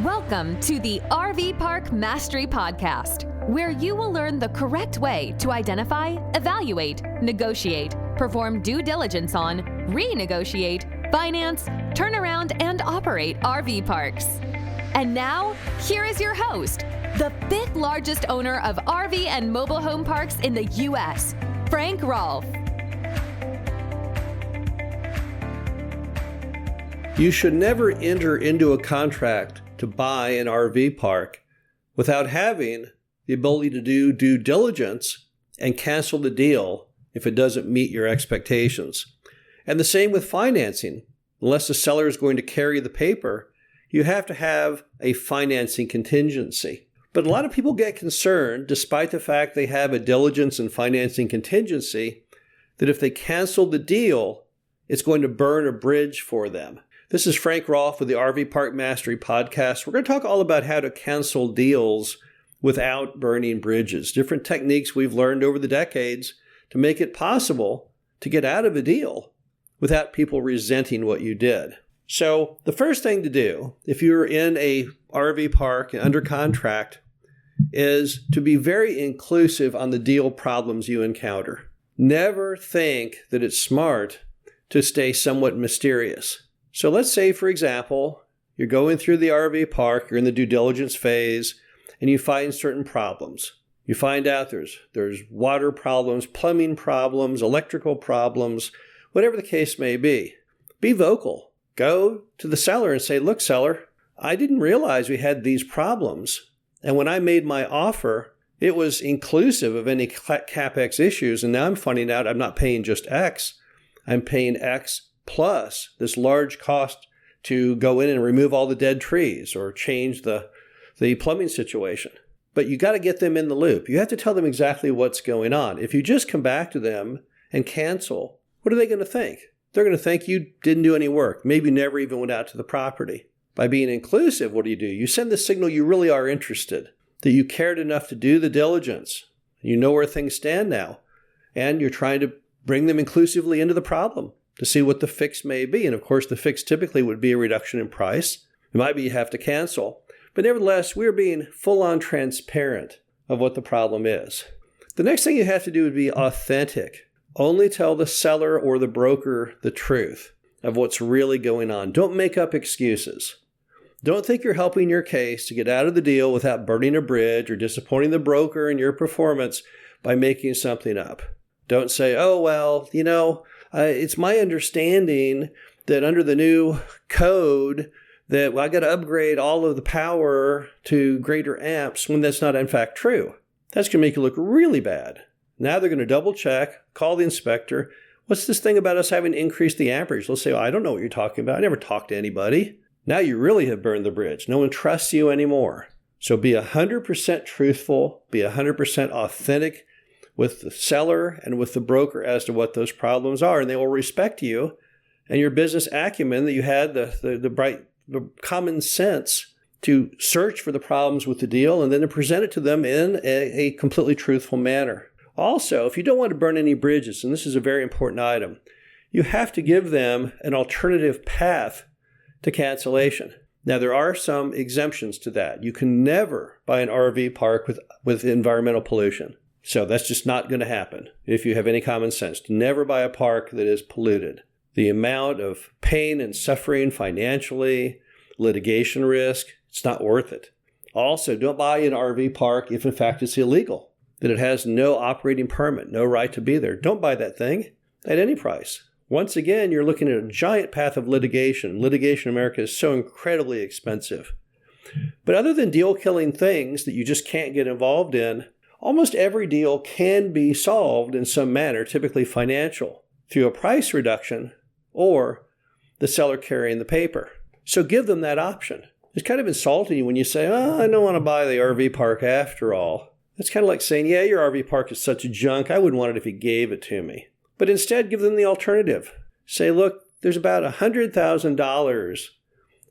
Welcome to the RV Park Mastery Podcast, where you will learn the correct way to identify, evaluate, negotiate, perform due diligence on, renegotiate, finance, turn around, and operate RV parks. And now, here is your host, the fifth largest owner of RV and mobile home parks in the U.S., Frank Rolfe. You should never enter into a contract to buy an RV park without having the ability to do due diligence and cancel the deal if it doesn't meet your expectations. And the same with financing. Unless the seller is going to carry the paper, you have to have a financing contingency. But a lot of people get concerned, despite the fact they have a diligence and financing contingency, that if they cancel the deal, it's going to burn a bridge for them. This is Frank Rolfe with the RV Park Mastery Podcast. We're going to talk all about how to cancel deals without burning bridges, different techniques we've learned over the decades to make it possible to get out of a deal without people resenting what you did. So the first thing to do, if you're in a RV park and under contract, is to be very inclusive on the deal problems you encounter. Never think that it's smart to stay somewhat mysterious. So let's say, for example, you're going through the RV park, you're in the due diligence phase, and you find certain problems. You find out there's water problems, plumbing problems, electrical problems, whatever the case may be. Be vocal. Go to the seller and say, look, seller, I didn't realize we had these problems. And when I made my offer, it was inclusive of any CapEx issues. And now I'm finding out I'm not paying just X. I'm paying X plus this large cost to go in and remove all the dead trees or change the plumbing situation. But you got to get them in the loop. You have to tell them exactly what's going on. If you just come back to them and cancel, what are they going to think? They're going to think you didn't do any work. Maybe never even went out to the property. By being inclusive, what do? You send the signal you really are interested, that you cared enough to do the diligence. You know where things stand now. And you're trying to bring them inclusively into the problem to see what the fix may be. And of course, the fix typically would be a reduction in price. It might be you have to cancel. But nevertheless, we're being full-on transparent of what the problem is. The next thing you have to do would be authentic. Only tell the seller or the broker the truth of what's really going on. Don't make up excuses. Don't think you're helping your case to get out of the deal without burning a bridge or disappointing the broker in your performance by making something up. Don't say, oh, well, it's my understanding that under the new code that I got to upgrade all of the power to greater amps when that's not in fact true. That's going to make you look really bad. Now they're going to double check, call the inspector. What's this thing about us having increased the amperage? They'll say, I don't know what you're talking about. I never talked to anybody. Now you really have burned the bridge. No one trusts you anymore. So be 100% truthful, be 100% authentic with the seller and with the broker as to what those problems are, and they will respect you and your business acumen that you had the common sense to search for the problems with the deal and then to present it to them in a completely truthful manner. Also, if you don't want to burn any bridges, and this is a very important item, you have to give them an alternative path to cancellation. Now, there are some exemptions to that. You can never buy an RV park with environmental pollution. So that's just not going to happen if you have any common sense. Never buy a park that is polluted. The amount of pain and suffering financially, litigation risk, it's not worth it. Also, don't buy an RV park if in fact it's illegal, that it has no operating permit, no right to be there. Don't buy that thing at any price. Once again, you're looking at a giant path of litigation. Litigation in America is so incredibly expensive. But other than deal-killing things that you just can't get involved in, almost every deal can be solved in some manner, typically financial, through a price reduction or the seller carrying the paper. So give them that option. It's kind of insulting when you say, I don't want to buy the RV park after all. It's kind of like saying, yeah, your RV park is such junk, I wouldn't want it if you gave it to me. But instead, give them the alternative. Say, look, there's about $100,000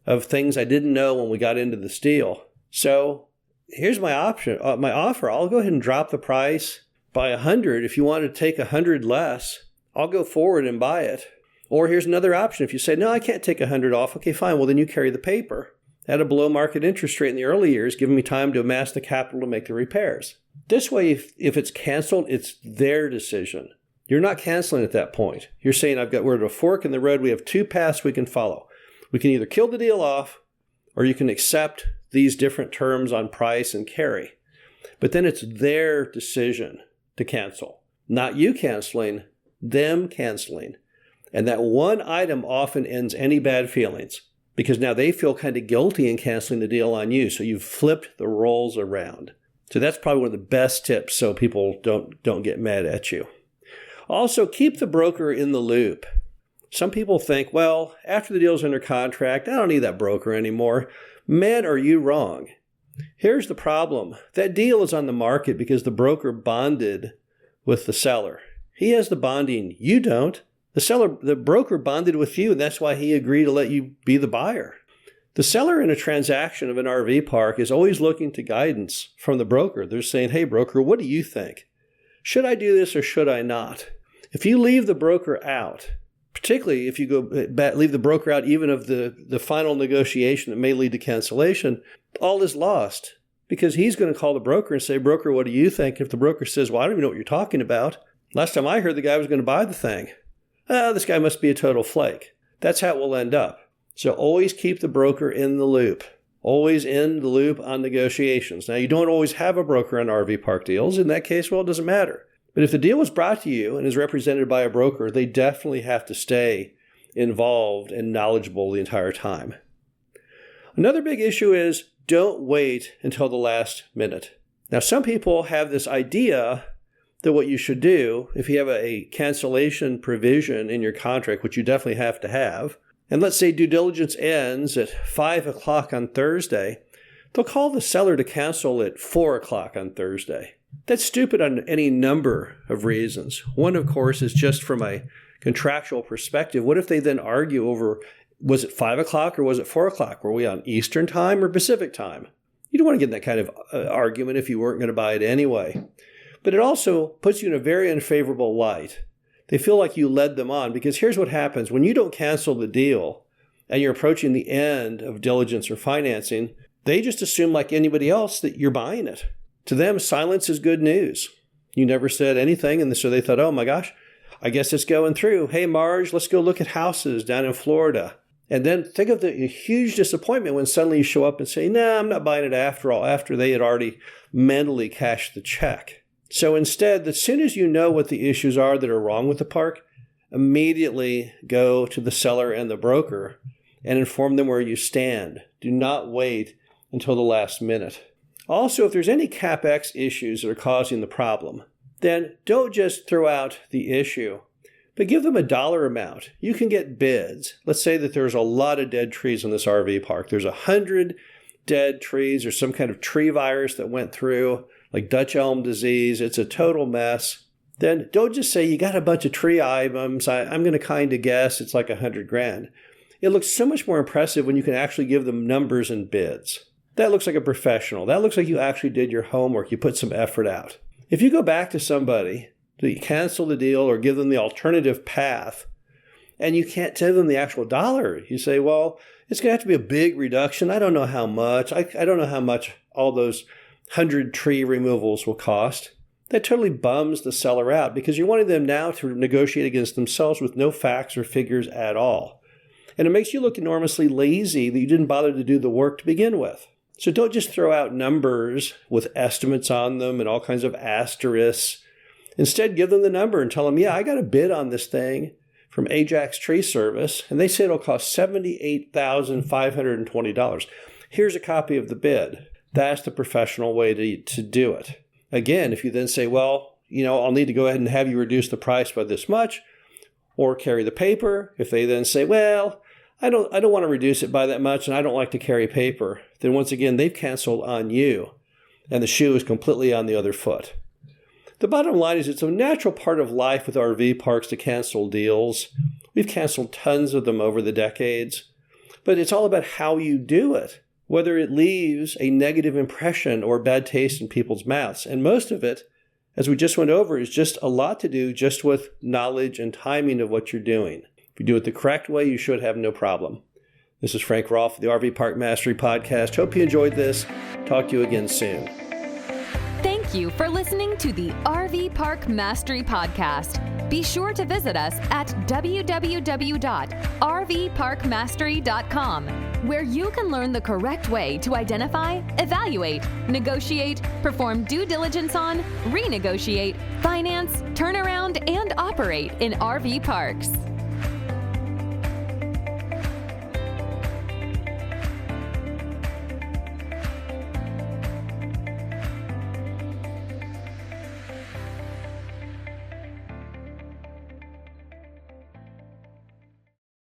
of things I didn't know when we got into this deal. So here's my offer. I'll go ahead and drop the price by 100. If you want to take 100 less, I'll go forward and buy it. Or here's another option. If you say, no, I can't take 100 off. Okay, fine. Well, then you carry the paper. at a below market interest rate in the early years, giving me time to amass the capital to make the repairs. This way, if it's canceled, it's their decision. You're not canceling at that point. You're saying, we're at a fork in the road. We have two paths we can follow. We can either kill the deal off, or you can accept these different terms on price and carry. But then it's their decision to cancel. Not you canceling, them canceling. And that one item often ends any bad feelings because now they feel kind of guilty in canceling the deal on you. So you've flipped the roles around. So that's probably one of the best tips so people don't get mad at you. Also, keep the broker in the loop. Some people think, well, after the deal's under contract, I don't need that broker anymore. Man, are you wrong? Here's the problem. That deal is on the market because the broker bonded with the seller. He has the bonding. You don't. The broker bonded with you, and that's why he agreed to let you be the buyer. The seller in a transaction of an RV park is always looking to guidance from the broker. They're saying, hey, broker, what do you think? Should I do this or should I not? If you leave the broker out, particularly if you leave the broker out even of the final negotiation that may lead to cancellation, all is lost because he's going to call the broker and say, broker, what do you think? If the broker says, well, I don't even know what you're talking about. Last time I heard the guy was going to buy the thing. This guy must be a total flake. That's how it will end up. So always keep the broker in the loop. Always in the loop on negotiations. Now, you don't always have a broker on RV park deals. In that case, well, it doesn't matter. But if the deal was brought to you and is represented by a broker, they definitely have to stay involved and knowledgeable the entire time. Another big issue is don't wait until the last minute. Now, some people have this idea that what you should do, if you have a cancellation provision in your contract, which you definitely have to have, and let's say due diligence ends at 5 o'clock on Thursday, they'll call the seller to cancel at 4 o'clock on Thursday. That's stupid on any number of reasons. One, of course, is just from a contractual perspective. What if they then argue over, was it 5 o'clock or was it 4 o'clock? Were we on Eastern time or Pacific time? You don't want to get in that kind of argument if you weren't going to buy it anyway. But it also puts you in a very unfavorable light. They feel like you led them on because here's what happens. When you don't cancel the deal and you're approaching the end of diligence or financing, they just assume like anybody else that you're buying it. To them, silence is good news. You never said anything, and so they thought, oh my gosh, I guess it's going through. Hey, Marge, let's go look at houses down in Florida. And then think of the huge disappointment when suddenly you show up and say, nah, I'm not buying it after all, after they had already mentally cashed the check. So instead, as soon as you know what the issues are that are wrong with the park, immediately go to the seller and the broker and inform them where you stand. Do not wait until the last minute. Also, if there's any CapEx issues that are causing the problem, then don't just throw out the issue, but give them a dollar amount. You can get bids. Let's say that there's a lot of dead trees in this RV park. There's 100 dead trees or some kind of tree virus that went through, like Dutch elm disease. It's a total mess. Then don't just say you got a bunch of tree items. I'm going to kind of guess it's like $100,000. It looks so much more impressive when you can actually give them numbers and bids. That looks like a professional. That looks like you actually did your homework. You put some effort out. If you go back to somebody to cancel the deal or give them the alternative path, and you can't tell them the actual dollar, you say, well, it's going to have to be a big reduction. I don't know how much. I don't know how much all those 100 tree removals will cost. That totally bums the seller out because you're wanting them now to negotiate against themselves with no facts or figures at all. And it makes you look enormously lazy that you didn't bother to do the work to begin with. So don't just throw out numbers with estimates on them and all kinds of asterisks. Instead, give them the number and tell them, yeah, I got a bid on this thing from Ajax Tree Service, and they say it'll cost $78,520. Here's a copy of the bid. That's the professional way to do it. Again, if you then say, well, I'll need to go ahead and have you reduce the price by this much, or carry the paper. If they then say, well, I don't want to reduce it by that much, and I don't like to carry paper, then once again, they've canceled on you, and the shoe is completely on the other foot. The bottom line is it's a natural part of life with RV parks to cancel deals. We've canceled tons of them over the decades, but it's all about how you do it, whether it leaves a negative impression or bad taste in people's mouths. And most of it, as we just went over, is just a lot to do just with knowledge and timing of what you're doing. If you do it the correct way, you should have no problem. This is Frank Rolfe of the RV Park Mastery Podcast. Hope you enjoyed this. Talk to you again soon. Thank you for listening to the RV Park Mastery Podcast. Be sure to visit us at www.rvparkmastery.com, where you can learn the correct way to identify, evaluate, negotiate, perform due diligence on, renegotiate, finance, turn around, and operate in RV parks.